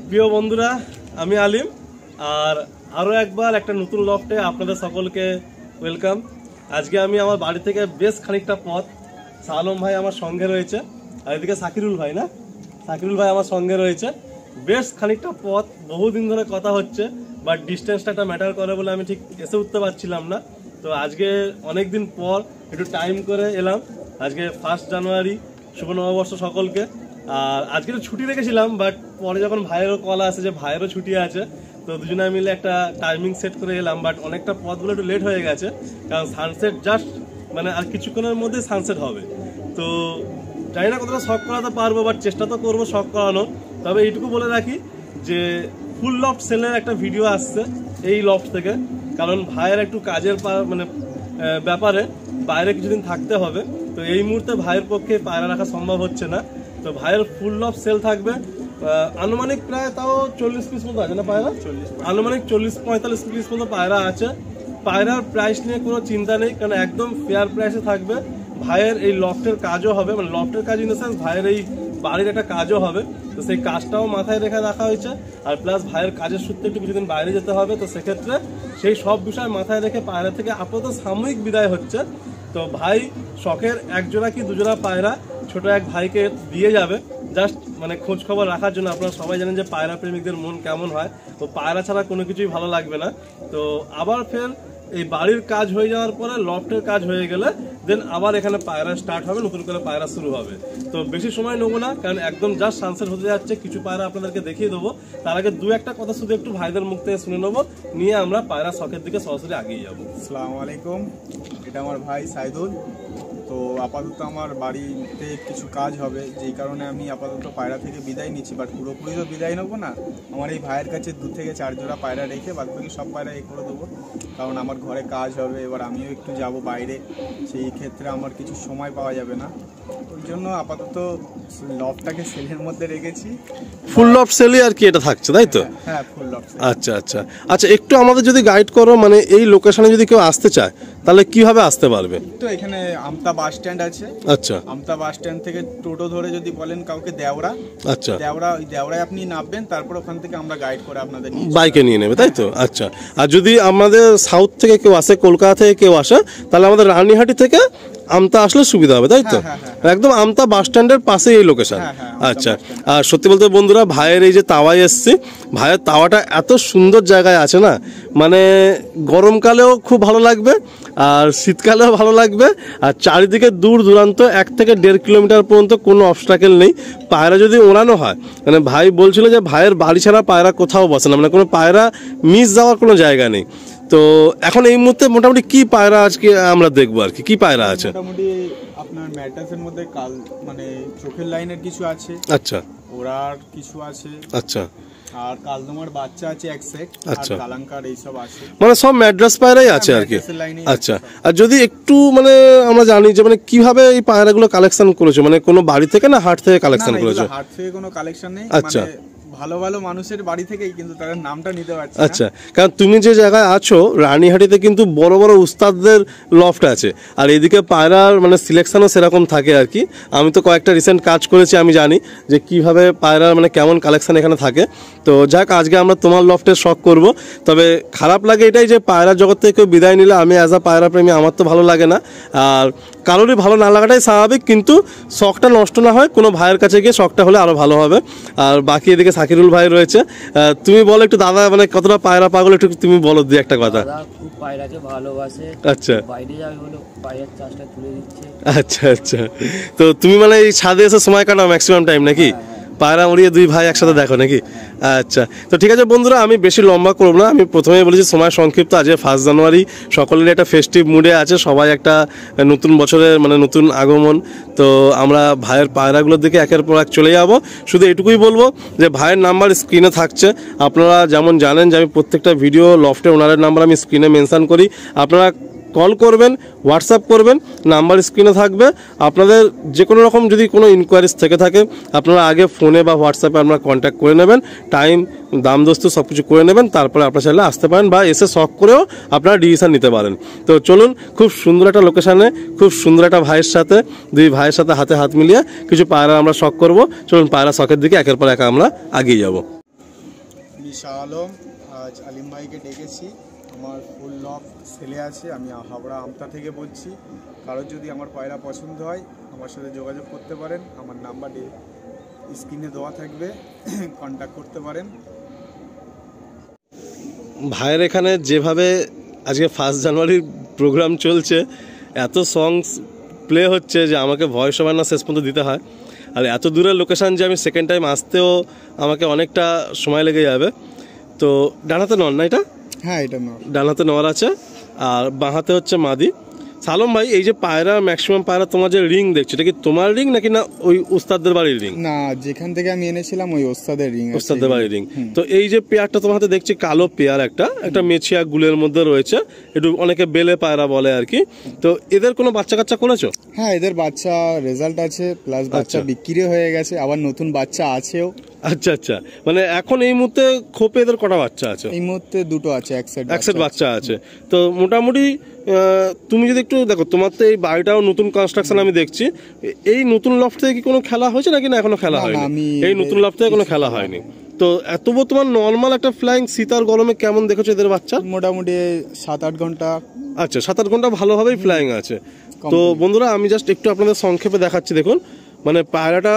প্রিয় বন্ধুরা, আমি আলিম আর আরও একবার একটা নতুন লফটে আপনাদের সকলকে ওয়েলকাম। আজকে আমি আমার বাড়ি থেকে বেশ খানিকটা পথ, সালম ভাই আমার সঙ্গে রয়েছে আর এদিকে সাকিরুল ভাই আমার সঙ্গে রয়েছে। বেশ খানিকটা পথ, বহুদিন ধরে কথা হচ্ছে, বাট ডিস্টেন্সটা একটা ম্যাটার করে বলে আমি ঠিক এসে উঠতে পারছিলাম না। তো আজকে অনেক দিন পর একটু টাইম করে এলাম। আজকে 1 জানুয়ারি, শুভ নববর্ষ সকলকে। আর আজকে তো ছুটি রেখেছিলাম, বাট পরে যখন ভাইয়েরও কল আসে যে ভাইয়েরও ছুটি আছে, তো দুজনে মিলে একটা টাইমিং সেট করে এলাম। বাট অনেকটা পথগুলো একটু লেট হয়ে গেছে, কারণ সানসেট জাস্ট মানে আর কিছুক্ষণের মধ্যে সানসেট হবে। তো জানি না কতটা শখ করাতে পারবো, বাট চেষ্টা তো করবো শখ করানো। তবে এইটুকু বলে রাখি যে ফুল লফট সেলের একটা ভিডিও আসছে এই লফট থেকে, কারণ ভাইয়ের একটু কাজের মানে ব্যাপারে বাইরে কিছুদিন থাকতে হবে। তো এই মুহূর্তে ভাইয়ের পক্ষে পায়রা রাখা সম্ভব হচ্ছে না। তো ভাইয়ের ফুল লফট সেল থাকবে, আনুমানিক প্রায় তাও 40 পিস মতো আছে না পায়রা, আনুমানিক 40-45 পিস মতো পায়রা আছে। পায়রার প্রাইস নিয়ে কোনো চিন্তা নেই, কারণ একদম ফেয়ার প্রাইসে থাকবে। ভাইয়ের এই লফটের কাজও হবে, মানে লফটের কাজ ইন দ্য সেন্স ভাইয়ের এই বাড়ির একটা কাজও হবে। তো সেই কাজটাও মাথায় রেখে রাখা হয়েছে। আর প্লাস ভাইয়ের কাজের সূত্রে একটু কিছুদিন বাইরে যেতে হবে, তো সেক্ষেত্রে সেই সব বিষয় মাথায় রেখে পায়রা থেকে আপাতত সাময়িক বিদায় হচ্ছে। তো ভাই শখের একজোড়া কি দুজোড়া পায়রা ছোট এক ভাইকে দিয়ে যাবে, জাস্ট মানে খোঁজ খবর রাখার জন্য। আপনারা সবাই জানেন যে পায়রা প্রেমিকদের মন কেমন হয়, তো পায়রা ছাড়া কোনো কিছুই ভালো লাগবে না। তো আবার ফের এই বাড়ির কাজ হয়ে যাওয়ার পরে লফটের কাজ হয়ে গেলে দেন আবার এখানে পায়রা স্টার্ট হবে, নতুন করে পায়রা শুরু হবে। তো বেশি সময় নেবো না, কারণ একদম জাস্ট সানসেট হতে যাচ্ছে। কিছু পায়রা আপনাদেরকে দেখিয়ে দেবো, তার আগে দু একটা কথা শুধু একটু ভাইদের মুখ থেকে শুনে নেবো, নিয়ে আমরা পায়রা শখের দিকে সরাসরি আগিয়ে যাবো। আসসালামু আলাইকুম, এটা আমার ভাই সাইদুল। তো আপাতত আমার বাড়িতে কিছু কাজ হবে, যেই কারণে আমি আপাতত পায়রা থেকে বিদায় নিচ্ছি। বাট পুরোপুরি তো বিদায় নেবো না, আমার এই ভাইয়ের কাছে 2 থেকে 4 জোড়া পায়রা রেখে বাদ বাকি সব পায়রা করে দেবো, কারণ আমার ঘরে কাজ হবে। এবার আমিও একটু যাব বাইরে, সেই ক্ষেত্রে আমার কিছু সময় পাওয়া যাবে না। ওই জন্য আপাতত লফটাকে সেলের মধ্যে রেখেছি। ফুল লফট সেলই আর কি এটা থাকছে, তাই তো? হ্যাঁ, ফুল লফট। আচ্ছা আচ্ছা আচ্ছা, একটু আমাদের যদি গাইড করো, মানে এই লোকেশনে যদি কেউ আসতে চায় তাহলে কিভাবে আসতে পারবে? তো এখানে আমতা বাস স্ট্যান্ড আছে। আচ্ছা, আমতা বাস স্ট্যান্ড থেকে টোটো ধরে যদি বলেন কাউকে দেওরা, আচ্ছা দেওরায় আপনি নামবেন, তারপর ওখান থেকে আমরা গাইড করে আপনাদের বাইকে নিয়ে নেবে, তাই তো? আচ্ছা, আর যদি আমাদের সাউথ থেকে কেউ আসে, কলকাতা থেকে কেউ আসে, তাহলে আমাদের রানীহাটি থেকে আমতা আসলে সুবিধা হবে, তাই তো? একদম আমতা বাস স্ট্যান্ডের পাশে এই লোকেশন। আচ্ছা, আর সত্যি বলতে বন্ধুরা, ভাইয়ের এই যে তাওয়ায় এসছি, ভাইয়ের তাওয়াটা এত সুন্দর জায়গায় আছে না, মানে গরমকালেও খুব ভালো লাগবে আর শীতকালেও ভালো লাগবে। আর চারিদিকে দূর দূরান্ত 1 থেকে 1.5 কিলোমিটার পর্যন্ত কোনো অবস্ট্রাকেল নেই। পায়রা যদি ওড়ানো হয়, মানে ভাই বলছিল যে ভাইয়ের বাড়ি ছাড়া পায়রা কোথাও বসে না, মানে কোনো পায়রা মিস যাওয়ার কোনো জায়গা নেই। তো এখন এই মুহূর্তে মোটামুটি কি পায়রা আজকে আমরা দেখবো আর কি পায়রা আছে? মোটামুটি আপনার ম্যাটাসের মধ্যে মানে চোখের লাইনের কিছু আছে, আচ্ছা, ওরার কিছু আছে, আচ্ছা, আর কালদমার বাচ্চা আছে এক সেট, আর কালাঙ্কার এইসব আছে, মানে সব ম্যাড্রাস পায়রাই আছে আর কি। আচ্ছা, আর যদি একটু মানে আমরা জানি যে মানে কিভাবে এই পায়রাগুলো কালেকশন করেছো, মানে কোনো বাড়ি থেকে না হাট থেকে কালেকশন করেছো? হাট থেকে কোনো কালেকশন নেই, আচ্ছা, ভালো ভালো মানুষের বাড়ি থেকেই, কিন্তু তাদের নামটা নিতে পারছি না। আচ্ছা, কারণ তুমি যে জায়গায় আছো রানীহাটিতে কিন্তু বড় বড় উস্তাদদের লফট আছে, আর এদিকে পায়রার মানে সিলেকশনও সেরকম থাকে আর কি। আমি তো কয়েকটা রিসেন্ট কাজ করেছি, আমি জানি যে কিভাবে পায়রার মানে কেমন কালেকশন এখানে থাকে। তো যাক, আজকে আমরা তোমার লফটের শখ করব। তবে খারাপ লাগে এটাই যে পায়রা জগৎ থেকে কেউ বিদায় নিলে, আমি অ্যাজ আ পায়রা প্রেমী আমার তো ভালো লাগে না, আর কারোরই ভালো না লাগাটাই স্বাভাবিক, কিন্তু শখটা নষ্ট না হয় কোনো ভাইয়ের কাছে গিয়ে শখটা হলে আরও ভালো হবে। আর বাকি এদিকে সাকিরুল ভাই রয়েছে, তুমি বলো একটু দাদা, মানে কতটা পায়রা পাগল একটু তুমি বলো দিয়ে একটা কথা। খুব পায়রাকে ভালোবাসে, আচ্ছা, বাইরে যাবে বলে পায়রার চাষটা তুলে দিচ্ছে। আচ্ছা আচ্ছা, তো তুমি মানে এই ছাদে এসে সময় কাটাও ম্যাক্সিমাম টাইম নাকি? পায়রা উড়িয়ে 2 ভাই একসাথে দেখো নাকি? আচ্ছা, তো ঠিক আছে বন্ধুরা, আমি বেশি লম্বা করবো না। আমি প্রথমেই বলেছি সময় সংক্ষিপ্ত। আজ 1 জানুয়ারি, সকলের একটা ফেস্টিভ মুডে আছে, সবাই একটা নতুন বছরের মানে নতুন আগমন। তো আমরা ভাইয়ের পায়রাগুলোর দিকে একের পর এক চলে যাব। শুধু এটুকুই বলবো যে ভাইয়ের নাম্বার স্ক্রিনে থাকছে, আপনারা যেমন জানেন যে আমি প্রত্যেকটা ভিডিও লফটে ওনারের নাম্বার আমি স্ক্রিনে মেনশন করি। আপনারা কল করবেন, হোয়াটসঅ্যাপ করবেন, নাম্বার স্ক্রিনে থাকবে। আপনাদের যে কোনো রকম যদি কোনো ইনকোয়ারিজ থেকে থাকে, আপনারা আগে ফোনে বা হোয়াটসঅ্যাপে আপনারা কন্ট্যাক্ট করে নেবেন, টাইম দাম দস্তু সব কিছু করে নেবেন, তারপরে আপনারা চাইলে আসতে পারেন বা এসে শখ করেও আপনারা ডিসিশন নিতে পারেন। তো চলুন, খুব সুন্দর একটা লোকেশানে খুব সুন্দর একটা ভাইয়ের সাথে, 2 ভাইয়ের সাথে হাতে হাত মিলিয়ে কিছু পায়রা আমরা শখ করব। চলুন পায়রা শখের দিকে একের পর এক আমরা এগিয়ে যাব। শাহ আলম। আজ আলিম ভাইকে ডেকেছি। আমার ফুল লফ সেলে আছে। আমি হাবড়া আমতা থেকে বলছি। কারোর যদি আমার পায়রা পছন্দ হয় আমার সাথে যোগাযোগ করতে পারেন। আমার নাম্বার স্ক্রিনে দেওয়া থাকবে, কন্ট্যাক্ট করতে পারেন। ভাইয়ের এখানে যেভাবে আজকে 1 জানুয়ারির প্রোগ্রাম চলছে, এত সংস প্লে হচ্ছে যে আমাকে ভয়েস ওভার না শেষ পর্যন্ত দিতে হয়। আর এত দূরের লোকেশান যে আমি সেকেন্ড টাইম আসতেও আমাকে অনেকটা সময় লেগে যাবে। তো ডানাতে নর না এটা? হ্যাঁ, এটা নর। ডানাতে নর আছে আর বাঁহাতে হচ্ছে মাদি। সালম ভাই, এই যে পায়রা, ম্যাক্সিমাম পায়রা তোমার যে রিং দেখছো, এটা কি তোমার রিং নাকি না ওই উস্তাদদের বাড়ির রিং? না, যেখান থেকে আমি এনেছিলাম ওই ওস্তাদের রিং। ওস্তাদদের বাড়ির রিং। তো এই যে পেয়ারটা তোমার হাতে দেখছি, কালো পেয়ার, একটা মেছিয়া গুলের মধ্যে রয়েছে, একটু অনেকে বেলে পায়রা বলে আর কি। তো এদের কোনো বাচ্চা কাচ্চা করেছো? হ্যাঁ, এদের বাচ্চা রেজাল্ট আছে, প্লাস বাচ্চা বিক্রি হয়ে গেছে, আবার নতুন বাচ্চা আছেও। আচ্ছা আচ্ছা, মানে এখন এই মুহূর্তে খোপে এদের কটা বাচ্চা আছে? এই মুহূর্তে দুটো আছে, এক সেট বাচ্চা আছে। তো মোটামুটি তুমি যদি একটু দেখো, তোমার তো এই বাড়িটাও নতুন কনস্ট্রাকশন আমি দেখছি, এই নতুন লফট থেকে কি কোনো খেলা হয়েছে নাকি না এখনো খেলা হয়নি? এই নতুন লফট থেকে কোনো খেলা হয়নি। তো এতবো তোমার নর্মাল একটা ফ্লাইং শীতার গরমে কেমন দেখেছো এদের বাচ্চা? মোটামুটি 7-8 ঘন্টা। আচ্ছা, 7-8 ঘন্টা ভালোভাবেই ফ্লাইং আছে। তো বন্ধুরা, আমি জাস্ট একটু আপনাদের সংক্ষেপে দেখাচ্ছি। দেখুন, মানে পায়রাটা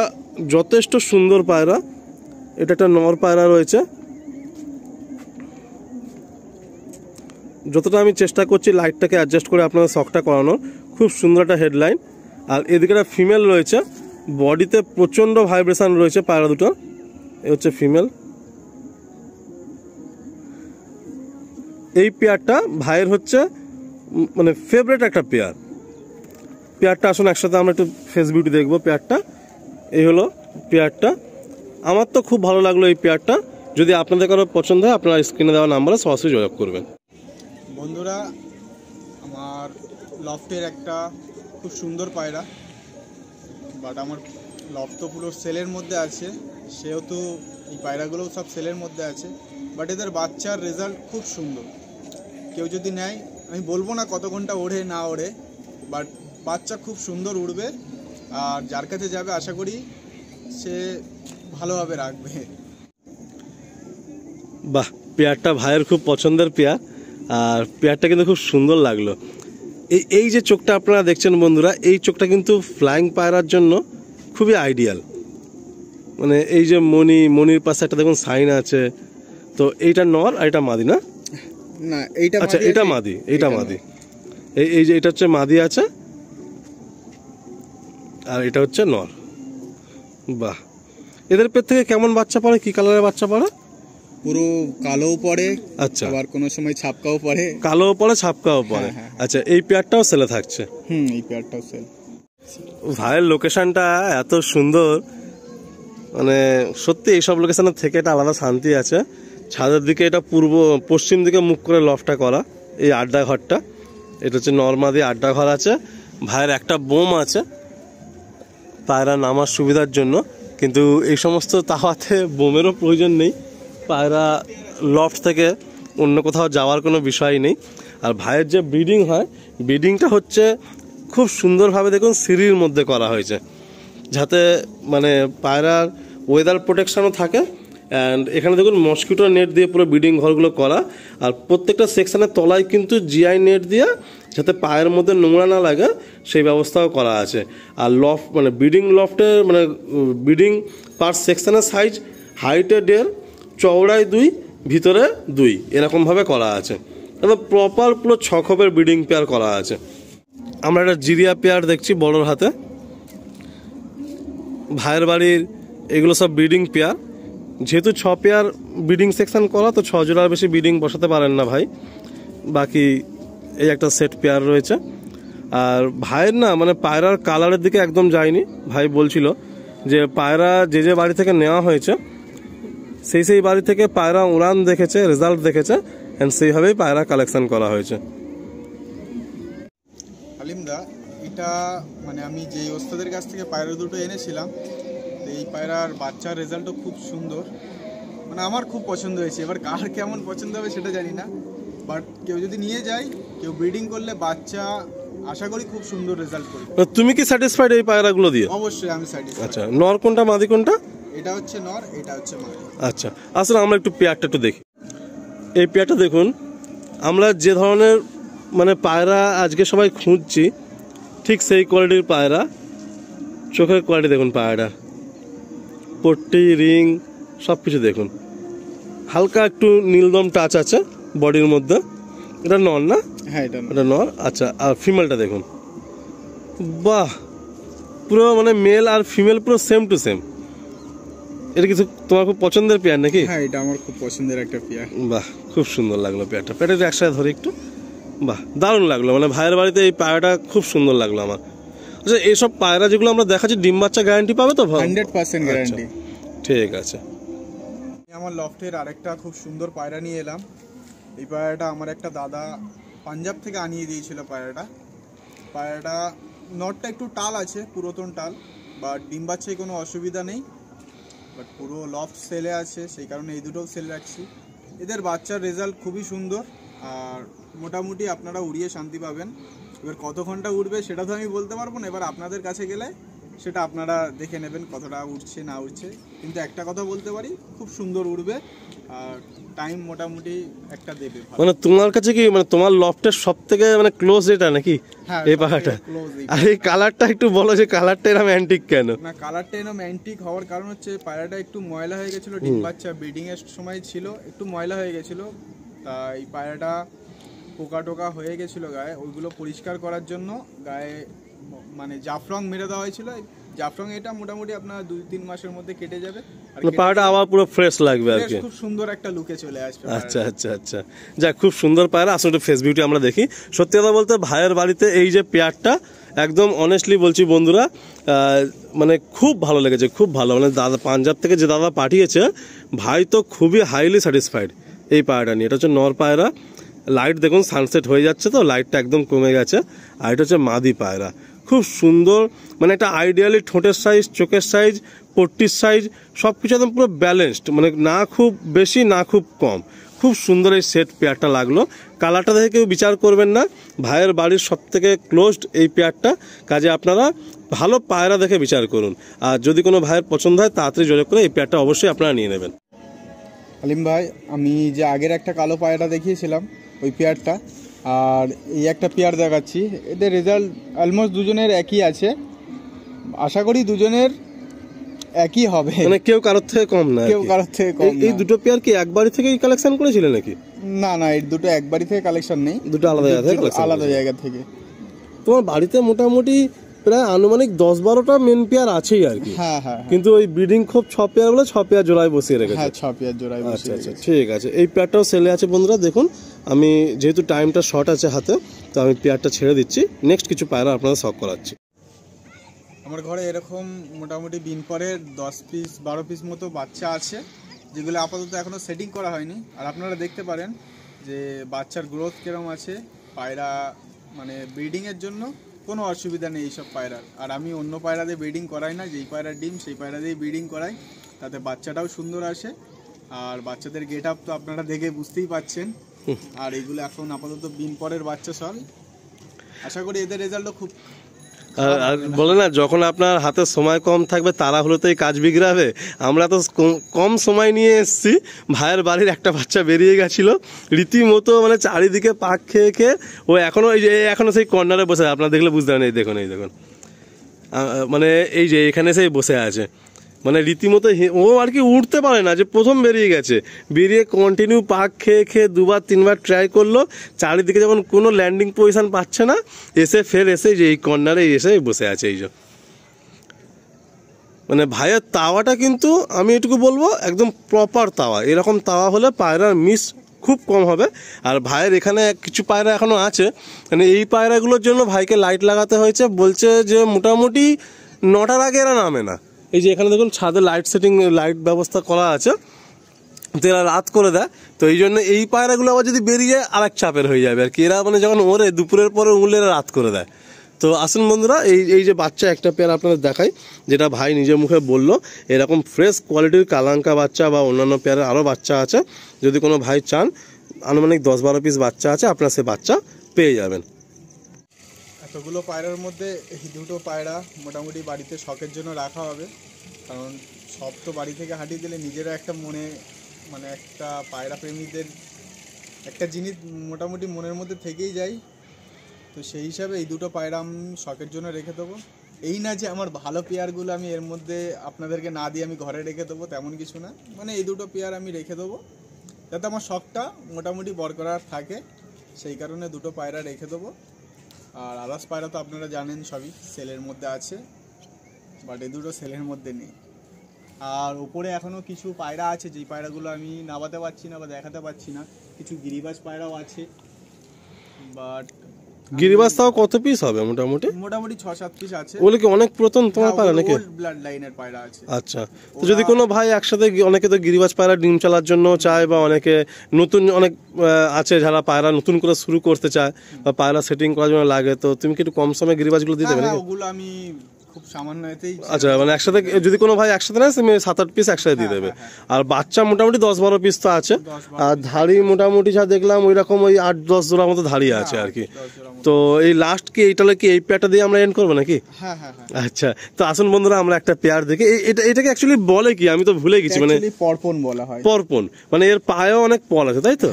যথেষ্ট সুন্দর পায়রা। এটা একটা নর পায়রা রয়েছে। যতটা আমি চেষ্টা করছি লাইটটাকে অ্যাডজাস্ট করে আপনাদের শখটা করানোর, খুব সুন্দর একটা হেডলাইন। আর এদিকে একটা ফিমেল রয়েছে, বডিতে প্রচণ্ড ভাইব্রেশন রয়েছে পায়রা দুটো। এ হচ্ছে ফিমেল। এই পেয়ারটা ভাইয়ের হচ্ছে মানে ফেভারিট একটা পেয়ারটা আসুন একসাথে আমরা একটু ফেস বিউটি দেখবো পেয়ারটা। এই হলো পেয়ারটা। আমার তো খুব ভালো লাগলো এই পেয়ারটা। যদি আপনাদের কারো পছন্দ হয় আপনারা স্ক্রিনে দেওয়া নাম্বারে সরাসরি যোগাযোগ করবেন। বন্ধুরা, আমার লফটের একটা খুব সুন্দর পায়রা, বাট আমার লফট তো পুরো সেলের মধ্যে আছে, সেহেতু এই পায়রাগুলোও সব সেলের মধ্যে আছে। বাট এদের বাচ্চার রেজাল্ট খুব সুন্দর। কেউ যদি নেয়, আমি বলবো না কত ঘন্টা ওড়ে না ওড়ে, বাট বাচ্চা খুব সুন্দর উড়বে। আর যার কাছে যাবে আশা করি সে ভালোভাবে রাখবে। বাহ, পেয়ারটা ভাইয়ের খুব পছন্দের পেয়ার। আর পেয়ারটা কিন্তু খুব সুন্দর লাগলো। এই যে চোখটা আপনারা দেখছেন বন্ধুরা, এই চোখটা কিন্তু ফ্লাইং পায়রার জন্য খুবই আইডিয়াল। মানে এই যে মনির পাশে একটা দেখুন সাইন আছে। তো এইটা নর আর এটা মাদি না? না, এইটা আচ্ছা, এটা মাদি। এই যে এটা হচ্ছে মাদি আছে আর এটা হচ্ছে নর। বাহ, এদের পেট থেকে কেমন বাচ্চা পড়ে? কি কালারের বাচ্চা পড়ে? পুরো কালোও পড়ে, আচ্ছা, আবার কোনো সময় ছাপকাও পড়ে। কালোও পড়ে, ছাপকাও পড়ে। আচ্ছা, এই পেয়ারটাও সেলে থাকছে? এই পেয়ারটাও সেল। ভাইয়ের লোকেশনটা এত সুন্দর, মানে সত্যি এইসব লোকেশনের থেকে এটা আলাদা শান্তি আছে। ছাদের দিকে এটা পশ্চিম দিকে মুখ করে লফটা করা, এই আড্ডা ঘরটা। এটা হচ্ছে নর্মাদি আড্ডা ঘর আছে। ভাইয়ের একটা বোম আছে পায়রা নামার সুবিধার জন্য, কিন্তু এই সমস্ত তাওয়াতে বোমেরও প্রয়োজন নেই। পায়রা লফট থেকে অন্য কোথাও যাওয়ার কোনো বিষয় নেই। আর ভাইয়ের যে ব্রিডিং হয়, ব্রিডিংটা হচ্ছে খুব সুন্দরভাবে দেখুন সিঁড়ির মধ্যে করা হয়েছে, যাতে মানে পায়রার ওয়েদার প্রোটেকশনও থাকে। অ্যান্ড এখানে দেখুন মসকিউটো নেট দিয়ে পুরো ব্রিডিং ঘরগুলো করা। আর প্রত্যেকটা সেকশনের তলায় কিন্তু জিআই নেট দিয়ে, যাতে পায়ের মধ্যে নোংরা না লাগে সেই ব্যবস্থাও করা আছে। আর মানে ব্রিডিং লফটের মানে ব্রিডিং পার সেকশনের সাইজ হাইটে 1.5, চওড়ায় 2, ভিতরে 2, এরকমভাবে করা আছে। একদম প্রপার পুরো 6 খোপের ব্রিডিং পেয়ার করা আছে। আমরা একটা জিরিয়া পেয়ার দেখছি বড়োর হাতে। ভাইয়ের বাড়ির এগুলো সব ব্রিডিং পেয়ার। যেহেতু 6 পেয়ার ব্রিডিং সেকশন করা, তো 6 জোড়ার বেশি ব্রিডিং বসাতে পারেন না ভাই। বাকি এই একটা সেট পেয়ার রয়েছে। আর ভাইয়ের না মানে পায়রার কালারের দিকে একদম যায়নি। ভাই বলছিল যে পায়রা যে বাড়ি থেকে নেওয়া হয়েছে সেই বাড়ি থেকে পায়রা উড়ান দেখেছে, রেজাল্ট দেখেছে, অ্যান্ড সেইভাবেই পায়রা কালেকশন করা হয়েছে। আলিমদা, এটা মানে আমি যে ওস্তাদের কাছ থেকে পায়রা দুটো এনেছিলাম, এই পায়রার বাচ্চার রেজাল্টও খুব সুন্দর। মানে আমার খুব পছন্দ হয়েছে। এবার কার কেমন পছন্দ হবে সেটা জানি না, বাট কেউ যদি নিয়ে যায়, কেউ ব্রিডিং করলে বাচ্চা আশা করি খুব সুন্দর রেজাল্ট করবে। তুমি কি স্যাটিসফাইড এই পায়রাগুলো দিয়ে? অবশ্যই আমি স্যাটিসফাইড। আচ্ছা, নর কোনটা মাদি কোনটা? এটা হচ্ছে নর, এটা হচ্ছে মাদি। আচ্ছা, আসলে আমরা একটু পেয়ারটা একটু দেখি। এই পেয়ারটা দেখুন, আমরা যে ধরনের মানে পায়রা আজকে সবাই খুঁজছি ঠিক সেই কোয়ালিটির পায়রা। চোখের কোয়ালিটি দেখুন, পায়রা পট্টি রিং সব কিছু দেখুন, হালকা একটু নীলদম টাচ আছে বডির মধ্যে। এটা নর না? হ্যাঁ এটা নর। আচ্ছা, আর ফিমেলটা দেখুন, বাহ, পুরো মানে মেল আর ফিমেল পুরো সেম টু সেম। এটা কিছু তোমার খুব পছন্দের পেয়ার নাকি? হ্যাঁ, এটা আমার খুব পছন্দের একটা পেয়ার। বাহ, খুব সুন্দর লাগলো পেয়ারটা। পেয়ারটা একসাথে ধরে একটু, বাহ, দারুণ লাগলো। মানে ভাইয়ের বাড়িতে এই পায়রাটা খুব সুন্দর লাগলো আমার। আচ্ছা, এইসব পায়রা যেগুলো আমরা দেখাচ্ছি ডিম বাচ্চা গ্যারান্টি পাবে তো? 100% গ্যারান্টি। ঠিক আছে। আমার লফটের আরেকটা খুব সুন্দর পায়রা নিয়ে এলাম। এই পায়রাটা আমার একটা দাদা পাঞ্জাব থেকে আনিয়ে দিয়েছিল। পায়রাটা নটটা একটু টাল আছে, পুরাতন টাল, বাট ডিম বাচ্চায় কোনো অসুবিধা নেই, বাট পুরো লফট সেলে আছে, সেই কারণে এই দুটোও সেল রাখছি। এদের বাচ্চার রেজাল্ট খুবই সুন্দর, আর মোটামুটি আপনারা উড়িয়ে শান্তি পাবেন। এবার কত ঘন্টা উঠবে সেটা তো আমি বলতে পারবো না, এবার আপনাদের কাছে গেলে সেটা আপনারা দেখে নেবেন কতটা উঠছে না উঠছে। কিন্তু একটা কথা বলতে পারি, খুব সুন্দর উড়বে, আর টাইম মোটামুটি একটা দেবে। মানে তোমার কাছে কি মানে তোমার লফটের সব থেকে মানে ক্লোজ এটা নাকি এই পায়রাটা? আর এই কালারটা একটু বলো, যে কালারটা এরকম অ্যান্টিক কেন? না, কালারটা এরকম অ্যান্টিক হওয়ার কারণ হচ্ছে পায়রাটা একটু ময়লা হয়ে গেছিল, ডিম বাচ্চা ব্রিডিং এর সময় ছিল, একটু ময়লা হয়ে গেছিল। তা এই পায়রাটা পোকা টোকা হয়ে গেছিল গায়ে, ওইগুলো পরিষ্কার করার জন্য গায়ে মানে জাফরং মেরে দেওয়া হয়েছিল। জাফরং এটা মোটামুটি আপনার 2-3 মাসের মধ্যে কেটে যাবে, আর পায়রাটা আবার পুরো ফ্রেশ লাগবে আর কি। খুব সুন্দর একটা লুকে চলে আসবে। আচ্ছা আচ্ছা আচ্ছা, যাক, খুব সুন্দর পায়রা। আসলে একটু ফেস বিউটি আমরা দেখি। সত্যি কথা বলতে ভাইয়ের বাড়িতে এই যে পেয়ারটা, একদম অনেস্টলি বলছি বন্ধুরা, মানে খুব ভালো লেগেছে, খুব ভালো। মানে দাদা পাঞ্জাব থেকে যে দাদা পাঠিয়েছে, ভাই তো খুবই হাইলি স্যাটিসফাইড এই পায়রাটা নিয়ে। এটা হচ্ছে নর পায়রা। লাইট দেখুন, সানসেট হয়ে যাচ্ছে তো লাইটটা একদম কমে গেছে। আর এটা হচ্ছে মাদি পায়রা, খুব সুন্দর। মানে একটা আইডিয়ালি ঠোঁটের সাইজ, চোখের সাইজ, পট্টির সাইজ সব কিছু একদম পুরো ব্যালেন্সড, মানে না খুব বেশি না খুব কম। খুব সুন্দর এই সেট পেয়ারটা লাগলো। কালারটা দেখে কেউ বিচার করবেন না, ভাইয়ের বাড়ির সব থেকে ক্লোজড এই পেয়ারটা। কাজে আপনারা ভালো পায়রা দেখে বিচার করুন, আর যদি কোনো ভাইয়ের পছন্দ হয় তাড়াতাড়ি যোগাযোগ করে এই পেয়ারটা অবশ্যই আপনারা নিয়ে নেবেন। আলিম ভাই, আমি যে আগের একটা কালো পায়রা দেখিয়েছিলাম ওই পেয়ারটা, আর এই একটা পেয়ার দেখাচ্ছি, এদের রেজাল্ট অলমোস্ট দুজনের একই আছে। আশা করি দুজনের একই হবে, মানে কেউ কারোর থেকে কম না, কেউ কারোর থেকে কম। এই দুটো পেয়ার কি একবারই থেকেই কালেকশন করেছিলেন নাকি? না না, এই দুটো একবারই থেকে কালেকশন নেই, দুটো আলাদা আলাদা জায়গা থেকে। তোমার বাড়িতে মোটামুটি প্রায় আনুমানিক 10-12টা মেন পেয়ার আছেই আর কি। হ্যাঁ হ্যাঁ, কিন্তু ওই ব্রিডিং খুব 6 পেয়ার বলে 6 পেয়ার জোড়ায় বসিয়ে রেখেছে। হ্যাঁ, 6 পেয়ার জোড়ায় বসিয়ে আচ্ছা আচ্ছা, ঠিক আছে। এই পেয়ারটাও সেলে আছে বন্ধুরা। দেখুন, আমি যেহেতু টাইমটা শর্ট আছে হাতে, তো আমি পেয়ারটা ছেড়ে দিচ্ছি, নেক্সট কিছু পায়রা আপনাদের শখ করাচ্ছি। আমার ঘরে এরকম মোটামুটি দিন পরে 10-12 পিস মতো বাচ্চা আছে, যেগুলো আপাতত এখনো সেটিং করা হয়নি। আর আপনারা দেখতে পারেন যে বাচ্চার গ্রোথ কিরকম আছে। পায়রা মানে ব্রিডিংয়ের জন্য কোনো অসুবিধা নেই এইসব পায়রার। আর আমি অন্য পায়রা দিয়ে ব্রিডিং করাই না, যেই পায়রার ডিম সেই পায়রা দিয়েই ব্রিডিং করাই, তাতে বাচ্চাটাও সুন্দর আসে। আর বাচ্চাদের গেট আপ তো আপনারা দেখে বুঝতেই পাচ্ছেন। আর এইগুলো এখন আপাতত দিন পরের বাচ্চা সব, আশা করি এদের রেজাল্টও খুব। আর বলে না, যখন আপনার হাতে সময় কম থাকবে তাড়াহুড়োতেই কাজ বিগড়াবে। আমরা তো কম সময় নিয়ে এসেছি, ভাইয়ের বাড়ির একটা বাচ্চা বেরিয়ে গেছিল রীতিমতো, মানে চারিদিকে পাক খেয়ে খেয়ে ও এখনো এই যে এখনো সেই কর্নারে বসে, আপনারা দেখলে বুঝতে পারেন। এই দেখুন, এই দেখুন, মানে এই যে এখানে সেই বসে আছে, মানে রীতিমতো ও আর কি উঠতে পারে না, যে প্রথম বেরিয়ে গেছে, বেরিয়ে কন্টিনিউ পাক খেয়ে খেয়ে 2-3বার ট্রাই করলো। চারিদিকে যখন কোনো ল্যান্ডিং পজিশন পাচ্ছে না, এসে যে এই কর্নারে এসে বসে আছে। এই যে মানে ভাইয়ের তাওয়াটা কিন্তু আমি এটুকু বলবো একদম প্রপার তাওয়া। এরকম তাওয়া হলে পায়রার মিস খুব কম হবে। আর ভাইয়ের এখানে কিছু পায়রা এখনো আছে, মানে এই পায়রাগুলোর জন্য ভাইকে লাইট লাগাতে হয়েছে। বলছে যে মোটামুটি 9টার আগে এরা নামে না। এই যে এখানে দেখুন ছাদে লাইট সেটিং, লাইট ব্যবস্থা করা আছে, তো এরা রাত করে দেয়। তো এই জন্য এই পায়রাগুলো আবার যদি বেরিয়ে যায় আর এক চাপের হয়ে যাবে আর কি। এরা মানে যখন ওরে দুপুরের পরে উড়লে এরা রাত করে দেয়। তো আসুন বন্ধুরা, এই যে বাচ্চা একটা পেয়ার আপনাদের দেখাই, যেটা ভাই নিজের মুখে বললো। এরকম ফ্রেশ কোয়ালিটির কালাঙ্কা বাচ্চা বা অন্যান্য পেয়ারের আরও বাচ্চা আছে। যদি কোনো ভাই চান, আনুমানিক 10-12 পিস বাচ্চা আছে, আপনারা সে বাচ্চা পেয়ে যাবেন। এতগুলো পায়রার মধ্যে এই দুটো পায়রা মোটামুটি বাড়িতে শখের জন্য রাখা হবে, কারণ সব তো বাড়ি থেকে হাঁটিয়ে দিলে নিজেরও একটা মনে মানে একটা পায়রা প্রেমীদের একটা জিনিস মোটামুটি মনের মধ্যে থেকেই যায়। তো সেই হিসাবে এই দুটো পায়রা আমি শখের জন্য রেখে দেবো। এই না যে আমার ভালো পেয়ারগুলো আমি এর মধ্যে আপনাদেরকে না দিয়ে আমি ঘরে রেখে দেবো, তেমন কিছু না। মানে এই দুটো পেয়ার আমি রেখে দেবো যাতে আমার শখটা মোটামুটি বরকরার থাকে, সেই কারণে দুটো পায়রা রেখে দেবো। আর আদার্স পায়রা তো আপনারা জানেন সবই সেলের মধ্যে আছে, বাট এই দুটো সেলের মধ্যে নেই। আর উপরে এখনও কিছু পায়রা আছে যেই পায়রাগুলো আমি নামাতে পারছি না বা দেখাতে পারছি না। কিছু গিরিবাজ পায়রাও আছে, বাট গিরিবাজ তাও কত পিস হবে মোটামুটি? মোটামুটি 6-7 পিস আছে। ওগুলো কি অনেক পুরাতন তোমার পায়রা নাকি? ওল্ড ব্লাড লাইনের পায়রা আছে। আচ্ছা, তো যদি কোনো ভাই একসাথে অনেকে তো গিরিবাজ পায়রা ডিম চালার জন্য চায়, বা অনেকে নতুন অনেক আছে যারা পায়রা নতুন করে শুরু করতে চায় বা পায়রা সেটিং করার জন্য লাগে, তো তুমি কি একটু কম সময়ে গিরিবাজগুলো দিয়ে দেবে নাকি? ওগুলো আমি খুব সামান্য এতেই। আচ্ছা, মানে একসাথে যদি কোনো ভাই একসাথে নেয় তুমি 7-8 পিস একসাথে দিয়ে দেবে। আর বাচ্চা মোটামুটি 10-12 পিস তো আছে, আর ধাড়ি মোটামুটি যা দেখলাম ওই রকম ওই 8-10 জোড়ার মতো ধাড়ি আছে আর কি। তো এই লাস্ট কি এইটা কি এই পেয়ারটা দিয়ে আমরা এন্ড করবো নাকি? হ্যাঁ। আচ্ছা, তো আসুন বন্ধুরা আমরা একটা পেয়ার দেখি। এটাকে অ্যাকচুয়ালি বলে কি আমি তো ভুলে গেছি। মানে পরপন বলা হয়। পরপন মানে এর পায়েও অনেক পল আছে তাই তো?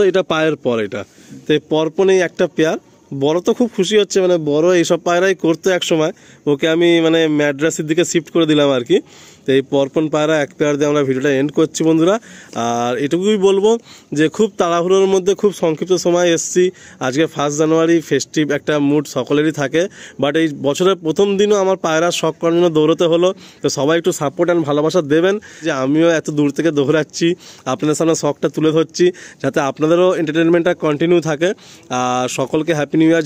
এটা পায়ের পর, এটা তো এই পরপনেই একটা পেয়ার। বড় তো খুব খুশি হচ্ছে, মানে বড় এইসব পায়রাই করতো এক সময়। ওকে আমি মানে ম্যাড্রাসের দিকে শিফট করে দিলাম আর কি। তো এই পরপন পায়রা এক পেয়ার দিয়ে আমরা ভিডিওটা এন্ড করছি বন্ধুরা। আর এটুকুই বলবো যে খুব তাড়াহুড়োর মধ্যে খুব সংক্ষিপ্ত সময় এসছি। আজকে 1 জানুয়ারি, ফেস্টিভ একটা মুড সকলেরই থাকে, বাট এই বছরের প্রথম দিনও আমার পায়রা শখ করার জন্য দৌড়তে হলো। তো সবাই একটু সাপোর্ট অ্যান্ড ভালোবাসা দেবেন, যে আমিও এত দূর থেকে দৌড়াচ্ছি, আপনাদের সামনে শখটা তুলে ধরছি, যাতে আপনাদেরও এন্টারটেনমেন্টটা কন্টিনিউ থাকে। আর সকলকে হ্যাপি নিউ ইয়ার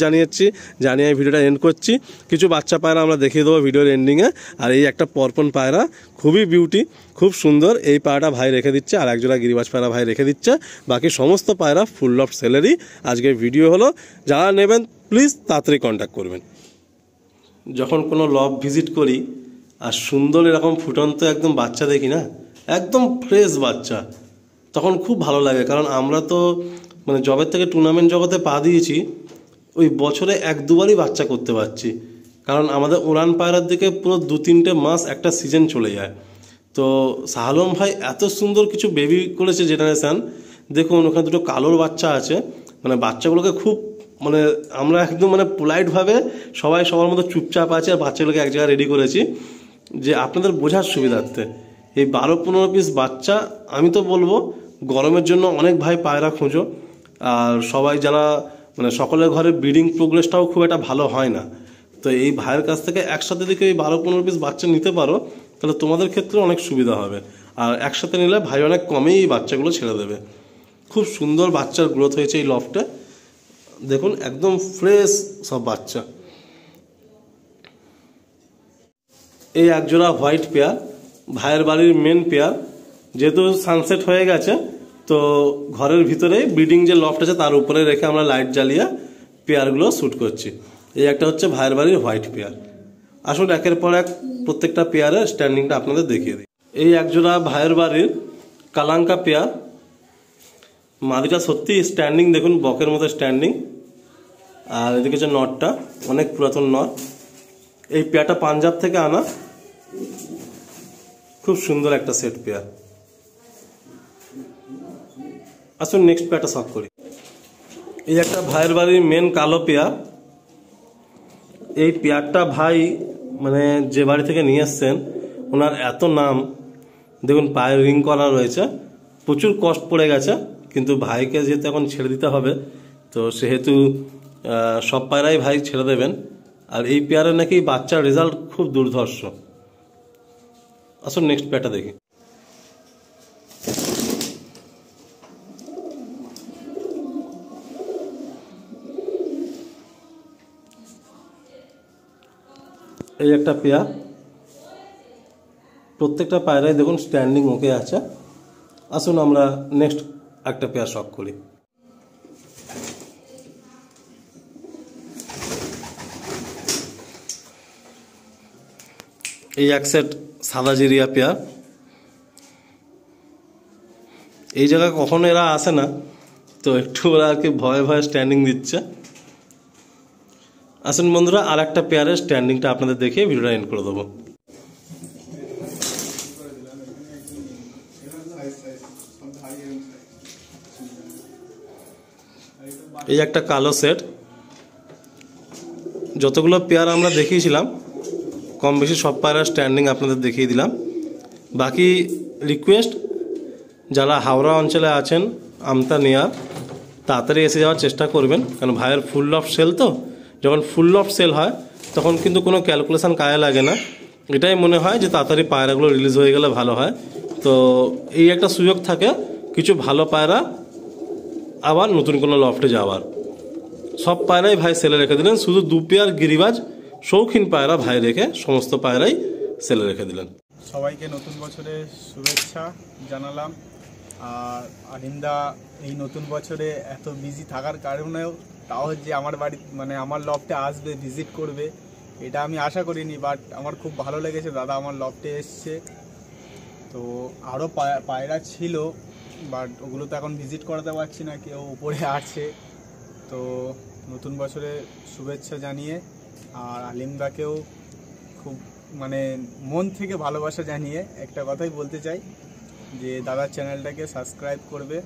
জানিয়ে ভিডিওটা এন্ড করছি। কিছু বাচ্চা পায়রা আমরা দেখিয়ে দেবো ভিডিওর এন্ডিংয়ে। আর এই একটা পরপন পায়রা খুবই বিউটি, খুব সুন্দর। এই পায়রাটা ভাই রেখে দিচ্ছে, আর একজোড়া গিরিবাজ পায়রা ভাই রেখে দিচ্ছে। বাকি সমস্ত পায়রা ফুল অফ সেলেরই আজকে ভিডিও হলো। যারা নেবেন প্লিজ তাড়াতাড়ি কন্ট্যাক্ট করবেন। যখন কোনো লব ভিজিট করি আর সুন্দর এরকম ফুটন্ত একদম বাচ্চা দেখি না, একদম ফ্রেশ বাচ্চা, তখন খুব ভালো লাগে। কারণ আমরা তো মানে জবের থেকে টুর্নামেন্ট জগতে পা দিয়েছি, ওই বছরে 1-2বারই বাচ্চা করতে পারছি। কারণ আমাদের উড়ান পায়রার দিকে পুরো 2-3টে মাস একটা সিজন চলে যায়। তো শাহ আলম ভাই এত সুন্দর কিছু বেবি করেছে জেনারেশান। দেখুন ওখানে দুটো কালোর বাচ্চা আছে, মানে বাচ্চাগুলোকে খুব মানে আমরা একদম মানে পোলাইটভাবে সবাই সবার মতো চুপচাপ আছে, আর বাচ্চাগুলোকে এক জায়গায় রেডি করেছি যে আপনাদের বোঝার সুবিধার্থে। এই 12-15 পিস বাচ্চা, আমি তো বলবো গরমের জন্য অনেক ভাই পায়রা খোঁজো, আর সবাই যারা মানে সকলের ঘরে ব্রিডিং প্রোগ্রেসটাও খুব একটা ভালো হয় না। তো এই ভাইয়ের কাছ থেকে একসাথে দিকে এই 12-15 পিস বাচ্চা নিতে পারো, তাহলে তোমাদের ক্ষেত্রে অনেক সুবিধা হবে। আর একসাথে নিলে ভাই অনেক কমেই এই বাচ্চাগুলো ছেড়ে দেবে। খুব সুন্দর বাচ্চার গ্রোথ হয়েছে এই লফটে, দেখুন একদম ফ্রেশ সব বাচ্চা। এই একজোড়া হোয়াইট পেয়ার ভাইয়ের বাড়ির মেন পেয়ার। যেহেতু সানসেট হয়ে গেছে, তো ঘরের ভিতরে ব্রিডিং যে লফট আছে তার উপরে রেখে আমরা লাইট জ্বালিয়ে পেয়ারগুলো শ্যুট করছি। এই একটা হচ্ছে ভাইয়ের বাড়ির হোয়াইট পেয়ার। আসুন একের পর এক প্রত্যেকটা পেয়ারের স্ট্যান্ডিংটা আপনাদের দেখিয়ে দিই। এই একজোড়া ভাইয়ের বাড়ির কালাঙ্কা পেয়ার। মাদিটা সত্যি স্ট্যান্ডিং, দেখুন বকের মতো স্ট্যান্ডিং। আর এদিকে হচ্ছে নটটা, অনেক পুরাতন নট। এই পেয়ারটা পাঞ্জাব থেকে আনা, খুব সুন্দর একটা সেট পেয়ার। আসুন নেক্সট পেয়ারটা শখ করি। এই একটা ভাইয়ের বাড়ির মেন কালো পেয়ার। এই পেয়ারটা ভাই মানে যে বাড়ি থেকে নিয়ে এসছেন ওনার এত নাম, দেখুন পায়ে রিং করা রয়েছে, প্রচুর কষ্ট পড়ে গেছে, কিন্তু ভাইকে যেহেতু এখন ছেড়ে দিতে হবে, তো সেহেতু সব পায়রাই ভাই ছেড়ে দেবেন। আর এই পেয়ারে নাকি বাচ্চার রেজাল্ট খুব দুর্ধর্ষ। আসুন নেক্সট পেয়ারটা দেখি। এই একটা পেয়ার, প্রত্যেকটা পায়রাই দেখুন স্ট্যান্ডিং ওকে আছে। আসুন আমরা নেক্সট একটা পেয়ার শখ করি। এই এক সেট সাদা জিরিয়া পেয়ার। এই জায়গায় কখনো এরা আসে না, তো একটু ওরা আর কি ভয়ে ভয়ে স্ট্যান্ডিং দিচ্ছে। আসুন বন্ধুরা আর একটা পেয়ারের স্ট্যান্ডিংটা আপনাদের দেখে ভিডিওটা এন্ড করে দেবো। এই একটা কালো সেট, যতগুলো পেয়ার আমরা দেখিয়েছিলাম কম বেশি সব পায়রা স্ট্যান্ডিং আপনাদের দেখিয়ে দিলাম। বাকি রিকোয়েস্ট, যারা হাওড়া অঞ্চলে আছেন আমতা নেয়ার তাড়াতাড়ি এসে যাওয়ার চেষ্টা করবেন, কারণ ভাইয়ের ফুল লফট সেল তো, যখন ফুল লফট সেল হয় তখন কিন্তু কোনো ক্যালকুলেশন কাজে লাগে না, এটাই মনে হয় যে তাড়াতাড়ি পায়রাগুলো রিলিজ হয়ে গেলে ভালো হয়। তো এই একটা সুযোগ থাকে কিছু ভালো পায়রা আবার নতুন কোনো লফটে যাওয়ার। সব পায়রাই ভাই সেলে রেখে দিলেন, শুধু 2 পেয়ার গিরিবাজ শৌখিন পায়রা ভাই রেখে সমস্ত পায়রাই সেলে রেখে দিলেন। সবাইকে নতুন বছরে শুভেচ্ছা জানালাম। আর আলিমদা এই নতুন বছরে এত বিজি থাকার কারণেও তাও যে আমার বাড়ি মানে আমার লফটে আসবে, ভিজিট করবে, এটা আমি আশা করিনি, বাট আমার খুব ভালো লেগেছে দাদা আমার লফটে এসছে। তো আরও পায়রা ছিল, বাট ওগুলো তো এখন ভিজিট করাতে পারছি না, কেউ উপরে আছে। তো নতুন বছরে শুভেচ্ছা জানিয়ে আর আলিমদাকেও খুব মানে মন থেকে ভালোবাসা জানিয়ে একটা কথাই বলতে চাই যে দাদার চ্যানেলটাকে সাবস্ক্রাইব করবে,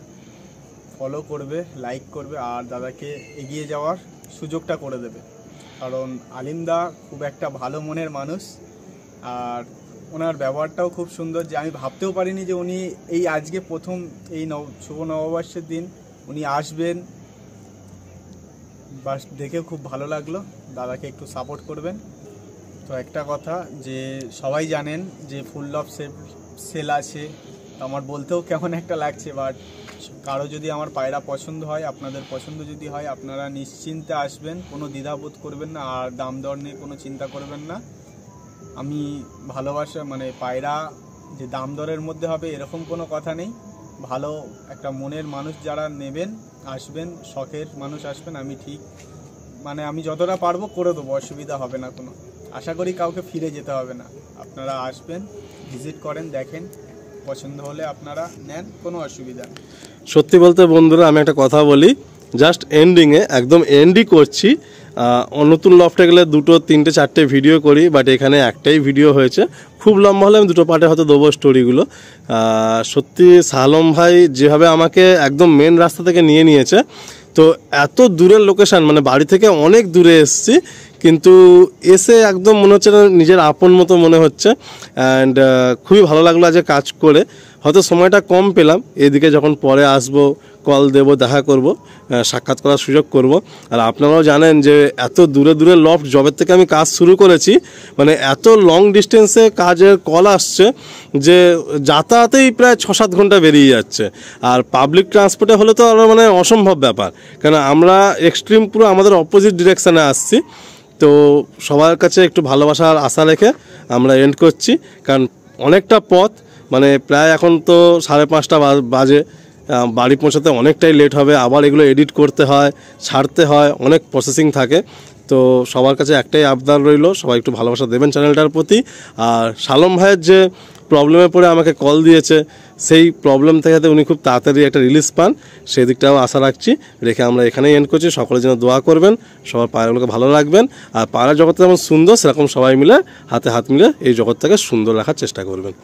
ফলো করবে, লাইক করবে আর দাদাকে এগিয়ে যাওয়ার সুযোগটা করে দেবে। কারণ আলিমদা খুব একটা ভালো মনের মানুষ আর ওনার ব্যবহারটাও খুব সুন্দর, যে আমি ভাবতেও পারিনি যে উনি এই আজকে প্রথম এই শুভ নববর্ষের দিন উনি আসবেন। বাস দেখে খুব ভালো লাগলো, দাদাকে একটু সাপোর্ট করবেন। তো একটা কথা যে সবাই জানেন যে ফুল লফট সেল আছে, আমার বলতেও কেমন একটা লাগছে, বাট কারো যদি আমার পায়রা পছন্দ হয়, আপনাদের পছন্দ যদি হয়, আপনারা নিশ্চিন্তে আসবেন, কোনো দ্বিধাবোধ করবেন না আর দাম দর নিয়ে কোনো চিন্তা করবেন না। আমি ভালোবাসা মানে পায়রা যে দাম দরের মধ্যে হবে এরকম কোনো কথা নেই। ভালো একটা মনের মানুষ যারা নেবেন আসবেন, শখের মানুষ আসবেন, আমি ঠিক মানে আমি যতটা পারবো করে দেবো, অসুবিধা হবে না কোনো। আশা করি কাউকে ফিরে যেতে হবে না, আপনারা আসবেন, ভিজিট করেন, দেখেন, পছন্দ হলে আপনারা নেন, কোনো অসুবিধা নেই। সত্যি বলতে বন্ধুরা আমি একটা কথা বলি, জাস্ট এন্ডিংয়ে একদম এন্ডই করছি। নতুন লফটে গেলে 2, 3, 4 ভিডিও করি, বাট এখানে একটাই ভিডিও হয়েছে, খুব লম্বা হলে আমি 2 পার্টে হয়তো দেবো স্টোরিগুলো। সত্যি শালম ভাই যেভাবে আমাকে একদম মেন রাস্তা থেকে নিয়েছে, তো এত দূরের লোকেশান মানে বাড়ি থেকে অনেক দূরে এসেছি, কিন্তু এসে একদম মনে হচ্ছে না নিজের আপন মতো মনে হচ্ছে। অ্যান্ড খুবই ভালো লাগলো আজকে কাজ করে। হয়তো সময়টা কম পেলাম, এদিকে যখন পরে আসবো কল দেব, দেখা করব, সাক্ষাৎ করার সুযোগ করব। আর আপনারাও জানেন যে এত দূরে দূরে লফট জবের থেকে আমি কাজ শুরু করেছি, মানে এত লং ডিস্টেন্সে কাজের কল আসছে যে যাতায়াতেই প্রায় 6-7 ঘন্টা বেরিয়ে যাচ্ছে। আর পাবলিক ট্রান্সপোর্টে হলে তো আরও মানে অসম্ভব ব্যাপার, কেন আমরা এক্সট্রিম পুরো আমাদের অপোজিট ডিরেকশানে আসছি। তো সবার কাছে একটু ভালোবাসার আশা রেখে আমরা এন্ড করছি, কারণ অনেকটা পথ, মানে প্রায় এখন তো 5:30 বাজে, বাড়ি পৌঁছাতে অনেকটাই লেট হবে, আবার এগুলো এডিট করতে হয়, ছাড়তে হয়, অনেক প্রসেসিং থাকে। তো সবার কাছে একটাই আবদার রইল, সবাই একটু ভালোবাসা দেবেন চ্যানেলটার প্রতি। আর শালম ভাইয়ের যে প্রবলেমে পড়ে আমাকে কল দিয়েছে, সেই প্রবলেম থেকে উনি খুব তাড়াতাড়ি একটা রিলিজ পান, সেই দিকটাও আশা রাখছি রেখে আমরা এখানেই এন্ড করছি। সকলের জন্য দোয়া করবেন, সবার পায়রাগুলোকে ভালো রাখবেন, আর পায়রা জগৎটা যেমন সুন্দর সেরকম সবাই মিলে হাতে হাত মিলে এই জগৎটাকে সুন্দর রাখার চেষ্টা করবেন।